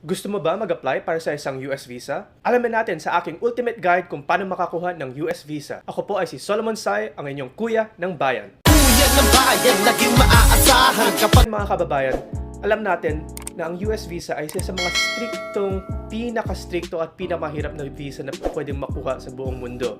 Gusto mo ba mag-apply para sa isang US visa? Alamin natin sa aking ultimate guide kung paano makakuha ng US visa. Ako po ay si Solomon Sai, ang inyong kuya ng bayan. Kuya ng bayan, naging maaasahan kapag Mga kababayan, alam natin na ang US visa ay isa sa mga pinaka-stricto at pinakamahirap na visa na pwedeng makuha sa buong mundo.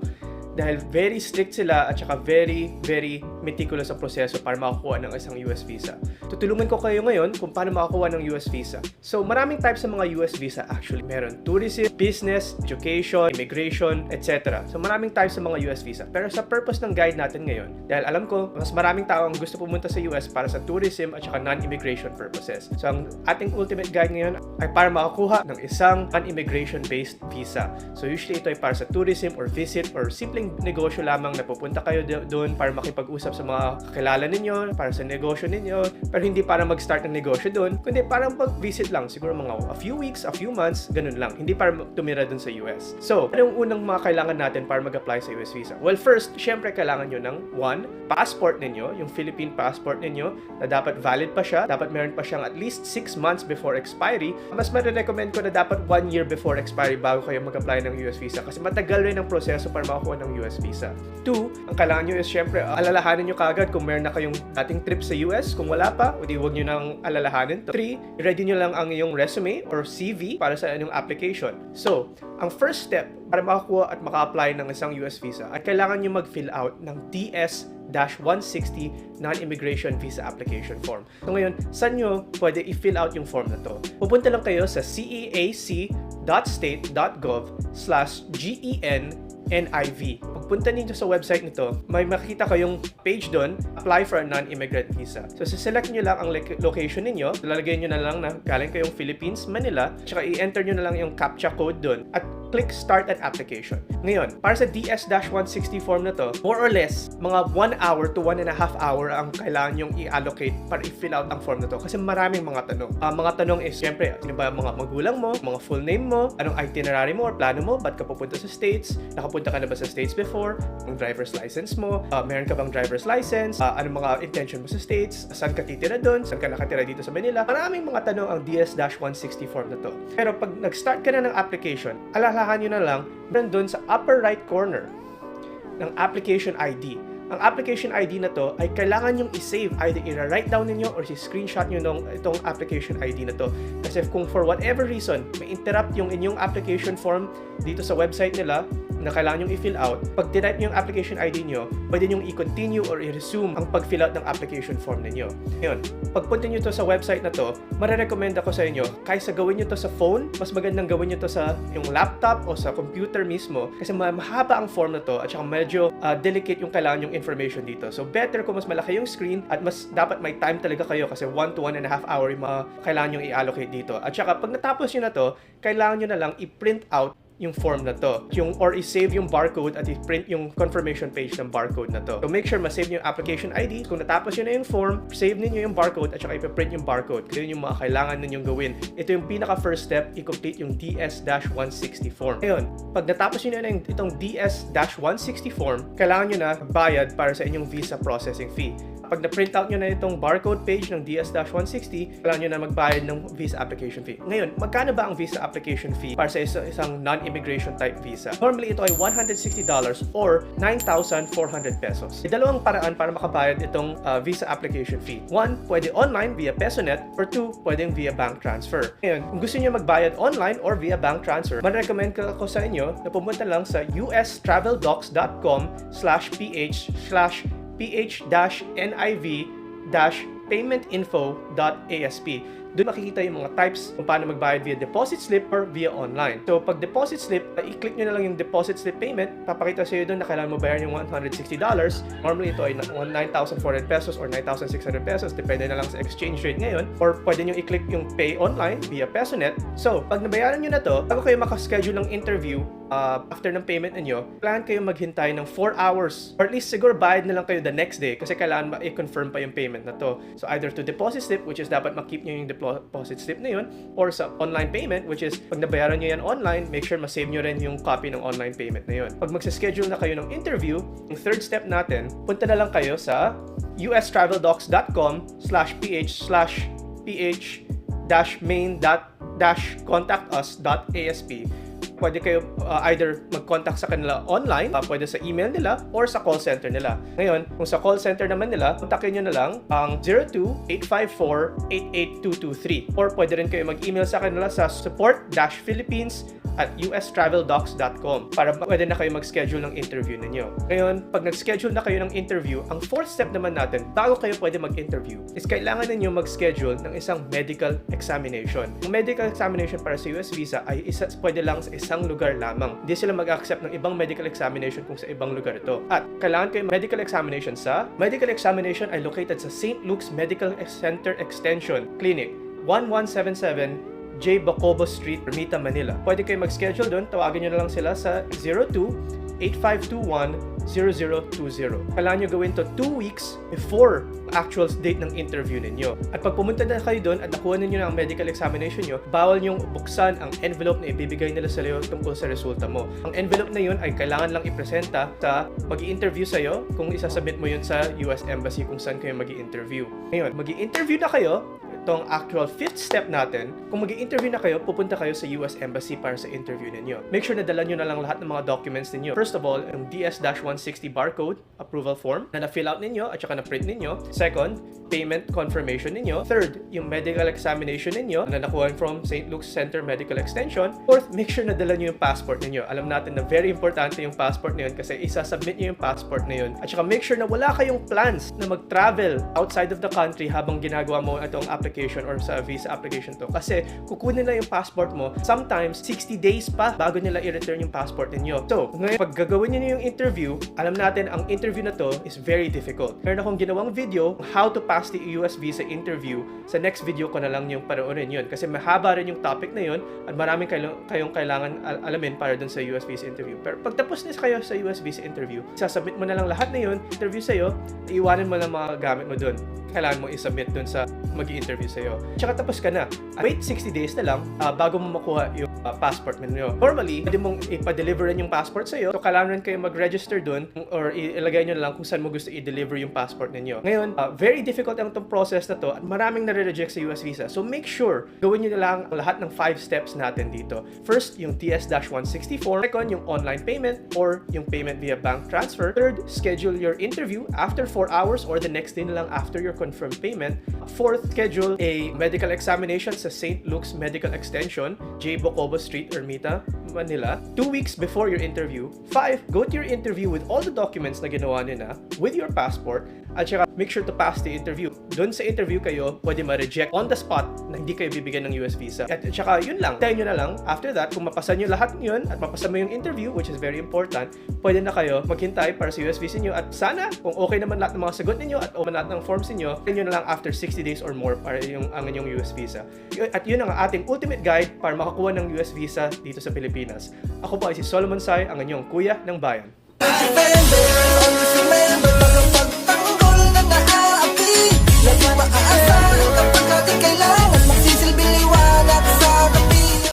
Dahil very strict sila at saka very meticulous ang proseso para makakuha ng isang US visa. Tutulungan ko kayo ngayon kung paano makakuha ng US visa. So maraming types ng mga US visa actually. Meron tourism, business, education, immigration, etc. So maraming types ng mga US visa. Pero sa purpose ng guide natin ngayon, dahil alam ko mas maraming tao ang gusto pumunta sa US para sa tourism at saka non-immigration purposes. So ang ating ultimate guide ngayon ay para makakuha ng isang non-immigration based visa. So usually ito ay para sa tourism or visit or simpleng negosyo lamang na pupunta kayo doon para makipag-usap sa mga kakilala ninyo, para sa negosyo ninyo, pero hindi para mag-start ng negosyo doon, kundi para mag-visit lang, siguro mga a few weeks, a few months, ganun lang, hindi para tumira doon sa US. So, ano yung unang mga kailangan natin para mag-apply sa US visa? Well, first, syempre kailangan nyo ng passport ninyo, yung Philippine passport ninyo, na dapat valid pa siya, dapat meron pa siyang at least 6 months before expiry. Mas marirecommend ko na dapat 1 year before expiry bago kayo mag-apply ng US visa kasi matagal rin ang proseso para makakuha ng US visa. 2, ang kailangan nyo is syempre alalahanin nyo kagad kung meron na kayong dating trip sa US. Kung wala pa, huwag nyo nang alalahanin. 3, ready nyo lang ang iyong resume or CV para sa inyong application. So, ang first step para makakuha at maka-apply ng isang US visa ay kailangan nyo mag-fill out ng DS-160 Non-Immigration Visa Application Form. So ngayon, saan nyo pwede i-fill out yung form na to? Pupunta lang kayo sa ceac.state.gov/GEN-NIV. Pagpunta ninyo sa website nito, may makikita kayong page doon, apply for a non-immigrant visa. So, select nyo lang ang location ninyo, lalagay nyo na lang na galing kayong Philippines, Manila, tsaka i-enter nyo na lang yung CAPTCHA code doon at click Start an Application. Ngayon, para sa DS-160 form na to, more or less, mga 1 hour to 1.5 hour ang kailangan nyong i-allocate para i-fill out ang form na to kasi maraming mga tanong. Mga tanong is, syempre, sino ba mga magulang mo, mga full name mo, anong itinerary mo or plano mo, ba't ka pupunta sa States, nakapunta ka na ba sa States before, ang driver's license mo, meron ka bang driver's license, anong mga intention mo sa States, saan ka titira doon, saan ka nakatira dito sa Manila. Maraming mga tanong ang DS-160 form na to. Pero pag nag-start ka na ng application, alalahan nyo na lang, meron doon sa upper right corner ng application ID. Ang application ID na to ay kailangan nyong i-save, either i-write down ninyo or i-screenshot nyo itong application ID na to. Kasi kung for whatever reason, may interrupt yung inyong application form dito sa website nila na kailangan nyong i-fill out, pag type nyo yung application ID nyo, pwede nyong i-continue or i-resume ang pag-fill out ng application form ninyo. Ngayon, pagpunta nyo to sa website na to, marirecommend ako sa inyo, kaysa gawin nyo to sa phone, mas magandang gawin nyo to sa yung laptop o sa computer mismo kasi mahaba ang form na to at saka medyo delicate yung kailangan yung information dito. So, better kung mas malaki yung screen at mas dapat may time talaga kayo kasi 1 to 1.5 hour yung mga kailangan nyong i-allocate dito. At saka, pag natapos nyo na to, kailangan nyo na lang i-print out yung form na to. Or i-save yung barcode at i-print yung confirmation page ng barcode na to. So make sure ma-save nyo yung application ID. Kung natapos nyo na yung form, save ninyo yung barcode at saka i-print yung barcode. Kasi yun yung mga kailangan ninyong gawin. Ito yung pinaka-first step, i-complete yung DS-160 form. Ngayon, pag natapos nyo na itong DS-160 form, kailangan nyo na bayad para sa inyong visa processing fee. Pag na-print out nyo na itong barcode page ng DS-160, kailangan nyo na magbayad ng visa application fee. Ngayon, magkano ba ang visa application fee para sa isang non-immigration type visa? Normally, ito ay $160 or 9,400 pesos. May dalawang paraan para makabayad itong visa application fee. 1, pwede online via PesoNet or 2, pwedeng via bank transfer. Ngayon, kung gusto nyo magbayad online or via bank transfer, man-recommend ko sa inyo na pumunta lang sa us-traveldocs.com/ph/niv-paymentinfo.asp. Doon makikita yung mga types kung paano magbayad via deposit slip or via online. So, pag deposit slip, i-click nyo na lang yung deposit slip payment. Papakita sa iyo doon na kailangan mo bayaran yung $160. Normally, ito ay 9,400 pesos or 9,600 pesos. Depende na lang sa exchange rate ngayon. Or pwede nyo i-click yung pay online via PesoNet. So, pag nabayaran nyo na to, bago kayo makaschedule ng interview, after ng payment ninyo, plan kayo maghintay ng 4 hours. Or at least siguro bayad na lang kayo the next day kasi kailangan i-confirm pa yung payment na to. So, either to deposit slip, which is dapat makip nyo yung deposit slip na yun, or sa online payment, which is pag nabayaran nyo yan online, make sure ma-save nyo rin yung copy ng online payment na yun. Pag magsa-schedule na kayo ng interview, yung third step natin, punta na lang kayo sa us-traveldocs.com/ph/main support-contactus.asp, pwede kayo either mag-contact sa kanila online, pwede sa email nila, or sa call center nila. Ngayon, kung sa call center naman nila, kontakin nyo na lang ang 02-854-88223. Or pwede rin kayo mag-email sa kanila sa support-philippines@ustraveldocs.com para pwede na kayo mag-schedule ng interview ninyo. Ngayon, pag nag-schedule na kayo ng interview, ang fourth step naman natin, bago kayo pwede mag-interview, is kailangan ninyo mag-schedule ng isang medical examination. Ang medical examination para sa US visa ay pwede lang sa isang lugar lamang. Hindi sila mag-accept ng ibang medical examination kung sa ibang lugar ito. At kailangan kayo medical examination ay located sa St. Luke's Medical Center Extension Clinic, 1177 J. Bacobo Street, Ermita, Manila. Pwede kayo mag-schedule doon. Tawagin nyo na lang sila sa 02-8521-0020. Kailangan nyo gawin to 2 weeks before actual date ng interview ninyo. At pag pumunta na kayo doon at nakuha ninyo na ang medical examination nyo, bawal nyong buksan ang envelope na ibibigay nila sa iyo tungkol sa resulta mo. Ang envelope na yun ay kailangan lang ipresenta sa mag-i-interview sa'yo kung isasubmit mo yun sa US Embassy kung saan kayo mag-i-interview. Ngayon, mag-i-interview na kayo. Itong actual fifth step natin, kung mag-i-interview na kayo, pupunta kayo sa US Embassy para sa interview ninyo. Make sure na dala nyo na lang lahat ng mga documents ninyo. First of all, yung DS-160 barcode approval form na na-fill out ninyo at saka na-print ninyo. Second, payment confirmation ninyo. Third, yung medical examination ninyo na nakuha from St. Luke's Center Medical Extension. Fourth, make sure na dala nyo yung passport ninyo. Alam natin na very importante yung passport na yun kasi isa-submit nyo yung passport na yun. At saka make sure na wala kayong plans na mag-travel outside of the country habang ginagawa mo itong application or sa visa application to. Kasi kukunin nila yung passport mo, sometimes 60 days pa bago nila i-return yung passport ninyo. So, ngayon, pag gagawin nyo yung interview, alam natin ang interview na to is very difficult. Meron akong ginawang video how to pass the US visa interview. Sa next video ko na lang yung panoorin yun. Kasi mahaba rin yung topic na yun at maraming kayong kailangan alamin para dun sa US visa interview. Pero pag tapos na kayo sa US visa interview, sasubmit mo na lang lahat na yun, interview sa'yo, iiwanan mo lang mga gamit mo dun. Kailangan mo i-submit dun sa mag-i-interview sa'yo. Tsaka tapos ka na. Wait 60 days na lang bago mo makuha yung passport ninyo. Normally, pwede mong ipa-deliveran yung passport sa'yo. So, kailangan rin kayo mag-register dun or ilagay nyo na lang kung saan mo gusto i-deliver yung passport ninyo. Ngayon, very difficult ang itong process na to at maraming nare-reject sa US visa. So, make sure, gawin nyo na lang lahat ng 5 steps natin dito. First, yung TS-164. Second, yung online payment or yung payment via bank transfer. Third, schedule your interview after 4 hours or the next day na lang after your confirmed payment. Fourth, schedule a medical examination sa St. Luke's Medical Extension, J. Bacobo Street, Ermita, Manila, 2 weeks before your interview. 5, go to your interview with all the documents na ginawa nyo na, with your passport, at saka make sure to pass the interview. Doon sa interview kayo, pwede ma-reject on the spot na hindi kayo bibigyan ng US visa. At saka yun lang, tayo nyo na lang, after that, kung mapasa nyo lahat yun at mapasa mo yung interview, which is very important, pwede na kayo maghintay para sa US visa nyo at sana, kung okay naman lahat ng mga sagot ninyo at okay lahat ng forms ninyo, tayo nyo na lang after 60 days or more para ang inyong US visa. At yun ang ating ultimate guide para makakuha ng US visa dito sa Pilipinas. Ako po ay si Solomon Sai, ang inyong Kuya ng Bayan. Always remember